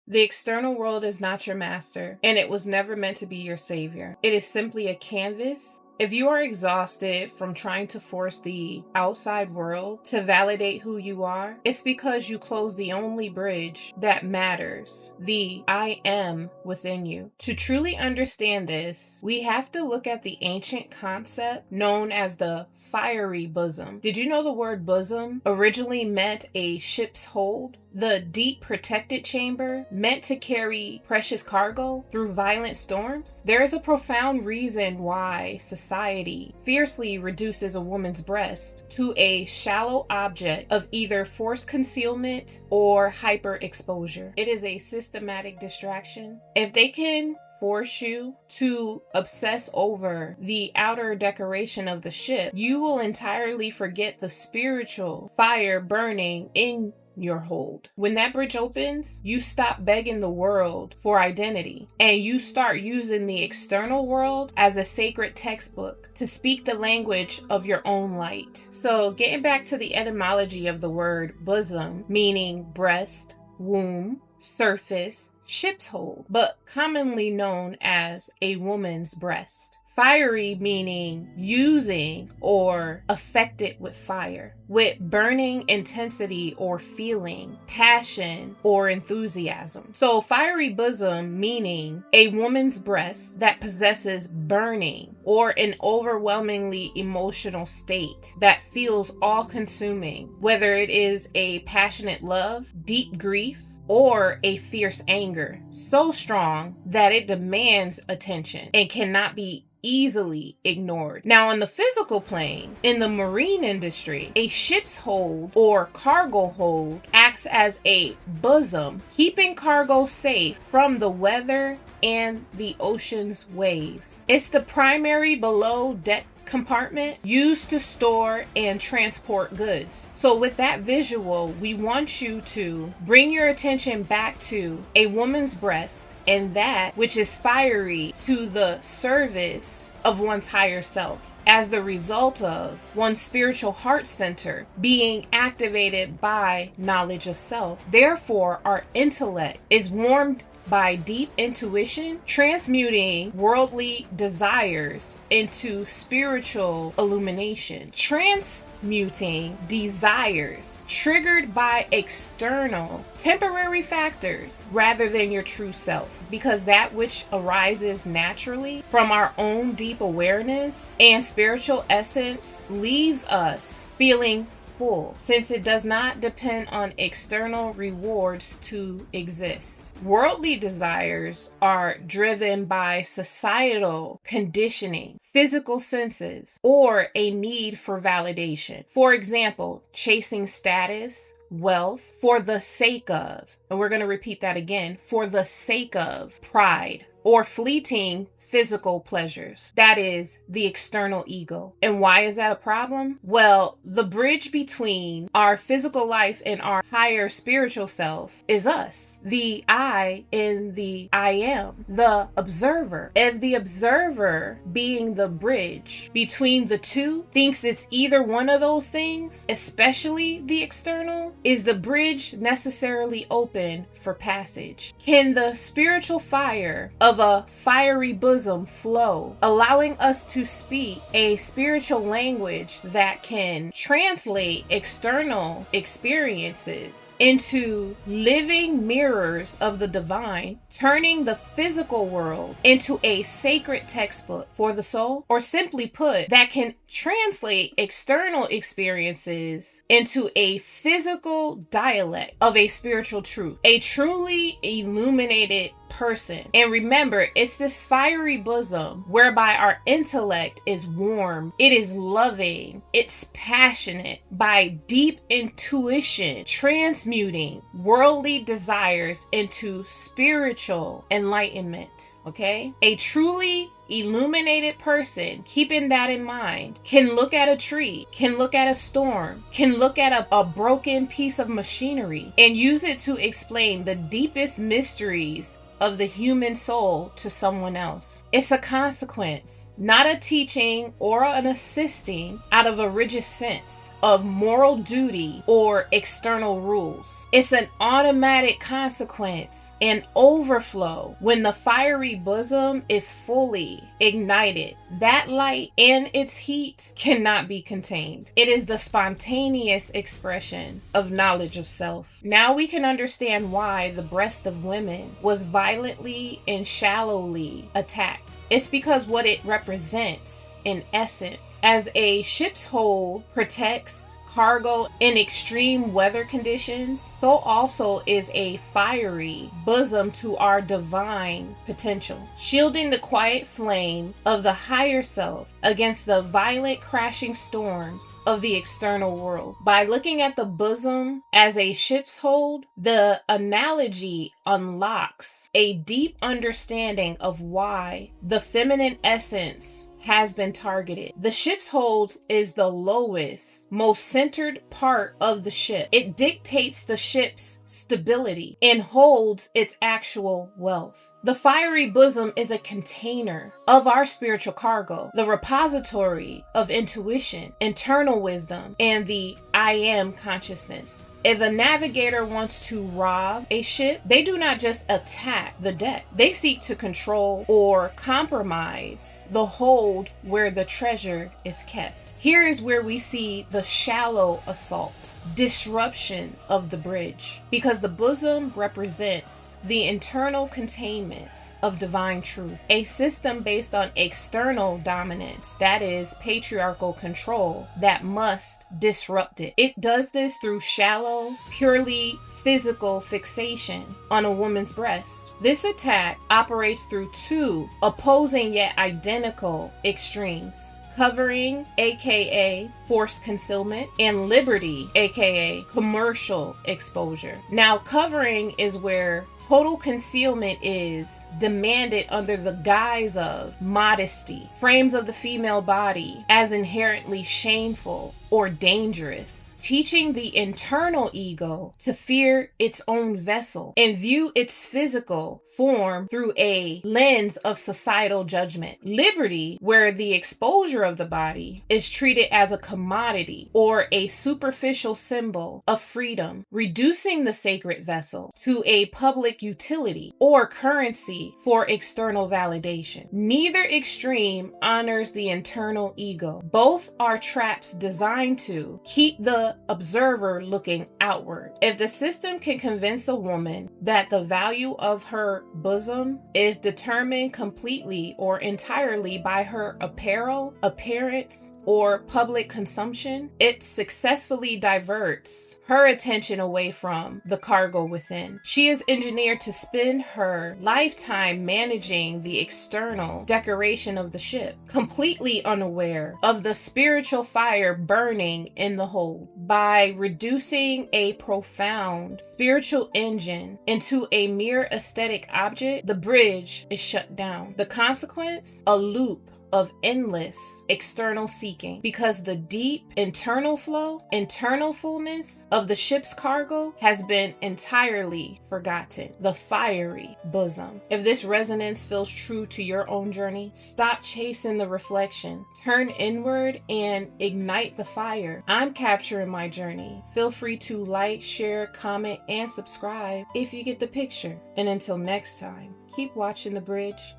The external world is not your master, and it was never meant to be your savior. It is simply a canvas. If you are exhausted from trying to force the outside world to validate who you are, it's because you closed the only bridge that matters, the I am within you. To truly understand this, we have to look at the ancient concept known as the fiery bosom. Did you know the word bosom originally meant a ship's hold? The deep protected chamber meant to carry precious cargo through violent storms? There is a profound reason why society fiercely reduces a woman's breast to a shallow object of either forced concealment or hyperexposure. It is a systematic distraction. If they can force you to obsess over the outer decoration of the ship, you will entirely forget the spiritual fire burning in your hold. When that bridge opens, you stop begging the world for identity and you start using the external world as a sacred textbook to speak the language of your own light. So getting back to the etymology of the word bosom, meaning breast, womb, surface, ship's hold, but commonly known as a woman's breast. Fiery meaning using or affected with fire, with burning intensity or feeling, passion or enthusiasm. So fiery bosom meaning a woman's breast that possesses burning or an overwhelmingly emotional state that feels all-consuming, whether it is a passionate love, deep grief, or a fierce anger, so strong that it demands attention and cannot be easily ignored. Now, on the physical plane, in the marine industry, a ship's hold or cargo hold acts as a bosom, keeping cargo safe from the weather and the ocean's waves. It's the primary below deck compartment used to store and transport goods. So with that visual, we want you to bring your attention back to a woman's breast and that which is fiery to the service of one's higher self, as the result of one's spiritual heart center being activated by knowledge of self. Therefore, our intellect is warmed by deep intuition, transmuting worldly desires into spiritual illumination, transmuting desires triggered by external, temporary factors rather than your true self, because that which arises naturally from our own deep awareness and spiritual essence leaves us feeling full, since it does not depend on external rewards to exist. Worldly desires are driven by societal conditioning, physical senses, or a need for validation. For example, chasing status, wealth for the sake of, and we're going to repeat that again, for the sake of pride, or fleeting physical pleasures. That is the external ego. And why is that a problem? Well, the bridge between our physical life and our higher spiritual self is us, the I in the I am, the observer. If the observer, being the bridge between the two, thinks it's either one of those things, especially the external, is the bridge necessarily open for passage? Can the spiritual fire of a fiery bosom flow, allowing us to speak a spiritual language that can translate external experiences into living mirrors of the divine, turning the physical world into a sacred textbook for the soul? Or simply put, that can translate external experiences into a physical dialect of a spiritual truth, a truly illuminated person. And remember, it's this fiery bosom whereby our intellect is warm, it is loving, it's passionate by deep intuition, transmuting worldly desires into spiritual enlightenment. Okay? A truly illuminated person, keeping that in mind, can look at a tree, can look at a storm, can look at a broken piece of machinery and use it to explain the deepest mysteries of the human soul to someone else. It's a consequence not a teaching or an assisting out of a rigid sense of moral duty or external rules. It's an automatic consequence and overflow when the fiery bosom is fully ignited. That light and its heat cannot be contained. It is the spontaneous expression of knowledge of self. Now we can understand why the breast of women was violently and shallowly attacked. It's because what it represents in essence, as a ship's hold protects cargo in extreme weather conditions, so also is a fiery bosom to our divine potential, shielding the quiet flame of the higher self against the violent crashing storms of the external world. By looking at the bosom as a ship's hold, the analogy unlocks a deep understanding of why the feminine essence has been targeted. The ship's holds is the lowest, most centered part of the ship. It dictates the ship's stability and holds its actual wealth. The fiery bosom is a container of our spiritual cargo, the repository of intuition, internal wisdom, and the I am consciousness. If a navigator wants to rob a ship, they do not just attack the deck. They seek to control or compromise the hold where the treasure is kept. Here is where we see the shallow assault, disruption of the bridge, because the bosom represents the internal containment of divine truth, a system based on external dominance, that is patriarchal control, that must disrupt it. It does this through shallow, purely physical fixation on a woman's breast. This attack operates through two opposing yet identical extremes: covering, aka forced concealment, and liberty, aka commercial exposure. Now, covering is where total concealment is demanded under the guise of modesty, frames of the female body as inherently shameful or dangerous, teaching the internal ego to fear its own vessel and view its physical form through a lens of societal judgment. Liberty, where the exposure of the body is treated as a commodity or a superficial symbol of freedom, reducing the sacred vessel to a public utility or currency for external validation. Neither extreme honors the internal ego. Both are traps designed to keep the observer looking outward. If the system can convince a woman that the value of her bosom is determined completely or entirely by her apparel, appearance, or public consumption, it successfully diverts her attention away from the cargo within. She is engineered to spend her lifetime managing the external decoration of the ship, completely unaware of the spiritual fire burning in the hold. By reducing a profound spiritual engine into a mere aesthetic object, the bridge is shut down. The consequence? A loop of endless external seeking, because the deep internal flow, internal fullness of the ship's cargo has been entirely forgotten. The fiery bosom. If this resonance feels true to your own journey, stop chasing the reflection. Turn inward and ignite the fire. I'm capturing my journey. Feel free to like, share, comment, and subscribe if you get the picture. And until next time, keep watching the bridge.